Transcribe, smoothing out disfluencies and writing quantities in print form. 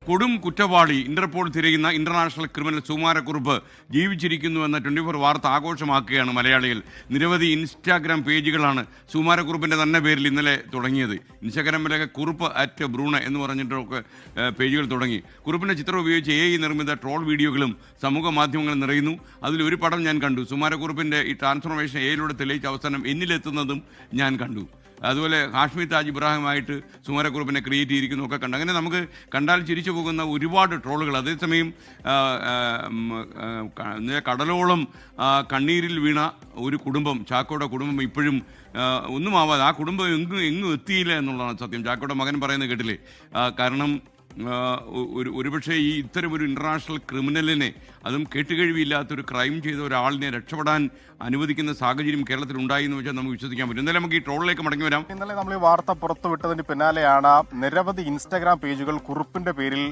കൊടും കുറ്റവാളി ഇന്റർപോൾ തിരയുന്ന ഇന്റർനാഷണൽ ക്രിമിനൽ സുകുമാരക്കുറുപ്പ് ജീവിച്ചിരിക്കുന്നുവെന്ന 24 വാർത്ത ആഘോഷമാക്കുകയാണ് മലയാളികൾ. നിരവധി ഇൻസ്റ്റാഗ്രാം പേജുകളാണ് സുകുമാരക്കുറുപ്പിന്റെ തന്നെ പേരിൽ ഇന്നലെ തുടങ്ങിയത്. ഇൻസ്റ്റാഗ്രാമിലൊക്കെ കുറുപ്പ് അറ്റ് ബ്രൂണ എന്ന് പറഞ്ഞിട്ടൊക്കെ പേജുകൾ തുടങ്ങി. കുറുപ്പിന്റെ ചിത്രം ഉപയോഗിച്ച് AI നിർമ്മിത ട്രോൾ വീഡിയോകളും സമൂഹ മാധ്യമങ്ങളിൽ നിറയുന്നു. അതിലൊരു പടം ഞാൻ കണ്ടു. സുകുമാരക്കുറുപ്പിന്റെ ഈ ട്രാൻസ്ഫോർമേഷൻ AIയിലൂടെ തെളിയിച്ച അവസാനം എന്നിലെത്തുന്നതും ഞാൻ കണ്ടു. അതുപോലെ ഹാഷ്മി താജ് ഇബ്രാഹിമായിട്ട് സുകുമാരക്കുറുപ്പിനെ ക്രിയേറ്റ് ചെയ്തിരിക്കുന്നതൊക്കെ കണ്ടു. അങ്ങനെ നമുക്ക് കണ്ടാൽ ചിരിച്ചു പോകുന്ന ഒരുപാട് ട്രോളുകൾ. അതേസമയം കടലോളം കണ്ണീരിൽ വീണ ഒരു കുടുംബം, ചാക്കോയുടെ കുടുംബം ഇപ്പോഴും ഒന്നും ആവാതെ, ആ കുടുംബം എങ്ങും എത്തിയില്ല എന്നുള്ളതാണ് സത്യം. ചാക്കോയുടെ മകൻ പറയുന്നത് കേട്ടില്ലേ? കാരണം ഒരുപക്ഷെ ഈ ഇത്തരമൊരു ഇന്റർനാഷണൽ ക്രിമിനലിനെ, അതും കേട്ടുകഴിവില്ലാത്തൊരു ക്രൈം ചെയ്ത ഒരാളിനെ രക്ഷപ്പെടാൻ അനുവദിക്കുന്ന സാഹചര്യം കേരളത്തിൽ ഉണ്ടായി എന്ന് വെച്ചാൽ നമുക്ക് വിശ്വസിക്കാൻ പറ്റും. എന്തായാലും നമുക്ക് ഈ ട്രോളിലേക്ക് മടങ്ങി വരാം. ഇന്നലെ നമ്മൾ ഈ വാർത്ത പുറത്തുവിട്ടതിന് പിന്നാലെയാണ് നിരവധി ഇൻസ്റ്റാഗ്രാം പേജുകൾ കുറുപ്പിന്റെ പേരിൽ